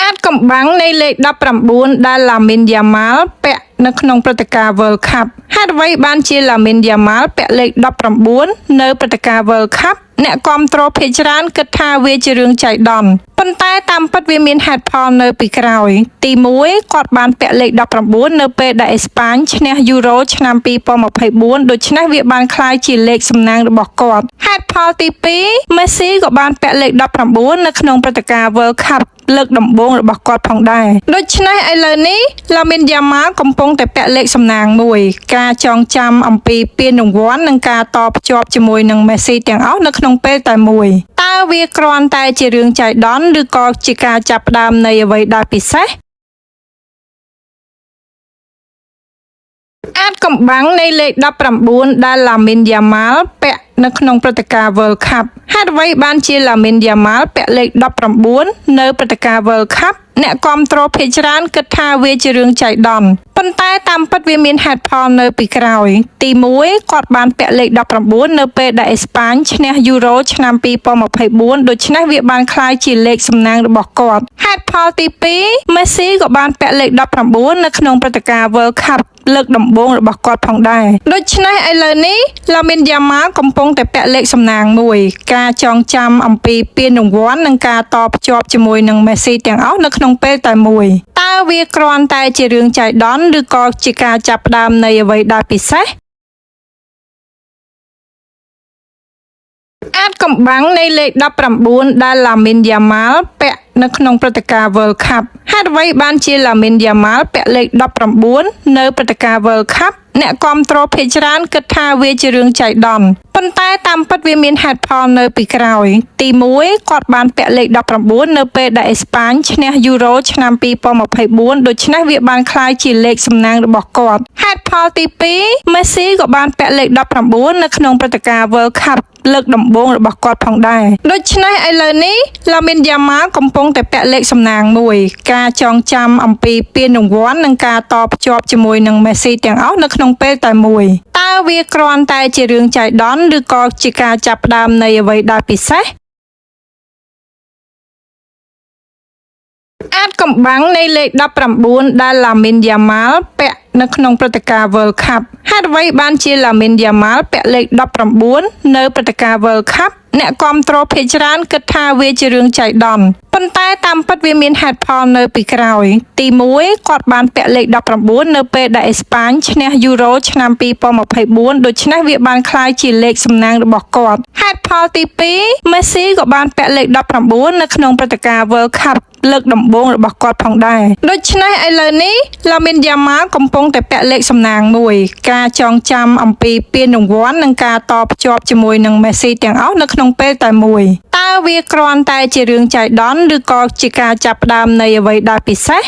អាចកំបាំងនៃលេខ19ដែលឡាមីនយ៉ាម៉ាល់ពាក់នៅក្នុងព្រឹត្តិការណ៍ World Cup ហេតុអ្វីបានជាឡាមីនយ៉ាម៉ាល់ពាក់លេខ19នៅព្រឹត្តិការណ៍ World Cup អ្នកគាំទ្រភាគច្រើនគិតថាវាជារឿងចៃដន្យប៉ុន្តែតាមពិតវាមានហេតុផលនៅពីក្រោយទី1គាត់បានពាក់លេខ19នៅពេលដែលអេស្ប៉ាញឈ្នះយូរ៉ូឆ្នាំ2024ដូច្នេះវាបានក្លាយជាលេខសំណាងរបស់គាត់ហេតុផលទី2មេស៊ីក៏បានពាក់លេខ19នៅក្នុងព្រឹត្តិការណ៍ World Cup លើកដំបូងរបស់គាត់ផងដែរដូច្នេះឥឡូវនេះឡាមីនយ៉ាម៉ាល់កំពុងតែពាក់លេខសំណាងមួយការចងចាំអំពីពានរង្វាន់និងការតភ្ជាប់ជាមួយនឹងមេស៊ីទាំងអស់នៅក្នុងពេលតែមួយតើវាគ្រាន់តែជារឿងចៃដន្យឬក៏ជាការចាប់ផ្ដើមនៃអ្វីដែលពិសេសអាចកំបាំងនៃលេខ19ដែលឡាមីនយ៉ាម៉ាល់ពាក់នៅក្នុងព្រឹត្តិការណ៍ World Cup ហេតុអ្វីបានជាឡាមីនយ៉ាម៉ាល់ពាក់លេខ19នៅព្រឹត្តិការណ៍ World Cup អ្នកគាំទ្រភាគច្រើនគិតថាវាជារឿងចៃដន្យប៉ុន្តែតាមពិតវាមានហេតុផលនៅពីក្រោយទី1គាត់បានពាក់លេខ19នៅពេលដែលអេស្ប៉ាញឈ្នះយូរ៉ូឆ្នាំ2024ដូច្នេះវាបានក្លាយជាលេខសំណាងរបស់គាត់ហេតុផលទី2មេស៊ីក៏បានពាក់លេខ19នៅក្នុងព្រឹត្តិការណ៍ World Cup លើកដំបូងរបស់គាត់ផងដែរដូច្នេះឥឡូវនេះឡាមីនយ៉ាម៉ាល់កំពុងតែពាក់លេខសំណាងមួយការចងចាំអំពីពានរង្វាន់និងការតភ្ជាប់ជាមួយនឹងមេស៊ីទាំងអស់នៅក្នុងពេលតែមួយតើវាគ្រាន់តែជារឿងចៃដន្យឬក៏ជាការចាប់ផ្ដើមនៃអ្វីដែលពិសេសអាចកំបាំងនៃលេខ19ដែលឡាមីនយ៉ាម៉ាល់ពាក់នៅក្នុងព្រឹត្តិការណ៍ World Cup ហេតុអ្វីបានជាឡាមីនយ៉ាម៉ាល់ពាក់លេខ19នៅព្រឹត្តិការណ៍ World Cup អ្នកគាំទ្រភាគច្រើនគិតថាវាជារឿងចៃដន្យប៉ុន្តែតាមពិតវាមានហេតុផលនៅពីក្រោយទី1គាត់បានពាក់លេខ19នៅពេលដែលអេស្ប៉ាញឈ្នះយូរ៉ូឆ្នាំ2024ដូច្នេះវាបានក្លាយជាលេខសំណាងរបស់គាត់ហេតុផលទី2មេស៊ីក៏បានពាក់លេខ19នៅក្នុងព្រឹត្តិការណ៍ World Cup លើកដំបូងរបស់គាត់ផងដែរដូច្នេះឥឡូវនេះឡាមីនយ៉ាម៉ាល់កំពុងតែពាក់លេខសំណាងមួយការចងចាំអំពីពានរង្វាន់និងការតភ្ជាប់ជាមួយនឹងមេស៊ីទាំងអស់នៅក្នុងពេលតែមួយតើវាគ្រាន់តែជារឿងចៃដន្យឬក៏ជាការចាប់ផ្ដើមនៃអ្វីដែលពិសេសអាចកំបាំងនៃលេខ19ដែលឡាមីនយ៉ាម៉ាល់ពាក់នៅក្នុងព្រឹត្តិការណ៍ World Cup ហេតុអ្វីបានជាឡាមីនយ៉ាម៉ាល់ពាក់លេខ19នៅព្រឹត្តិការណ៍ World Cup អ្នកគាំទ្រភាគច្រើនគិតថាវាជារឿងចៃដន្យប៉ុន្តែតាមពិតវាមានហេតុផលនៅពីក្រោយទី1គាត់បានពាក់លេខ19នៅពេលដែលអេស្ប៉ាញឈ្នះយូរ៉ូឆ្នាំ2024ដូច្នេះវាបានក្លាយជាលេខសំណាងរបស់គាត់ហេតុផលទី2មេស៊ីក៏បានពាក់លេខ19នៅក្នុងព្រឹត្តិការណ៍ World Cup លើកដំបូងរបស់គាត់ផងដែរដូច្នេះឥឡូវនេះឡាមីនយ៉ាម៉ាល់កំពុងតែពាក់លេខសំណាងមួយការចងចាំអំពីពានរង្វាន់និងការតភ្ជាប់ជាមួយនឹងមេស៊ីទាំងអស់នៅក្នុងពេលតែមួយតើវាគ្រាន់តែជារឿងចៃដន្យឬក៏ជាការចាប់ផ្ដើមនៃអ្វីដែលពិសេស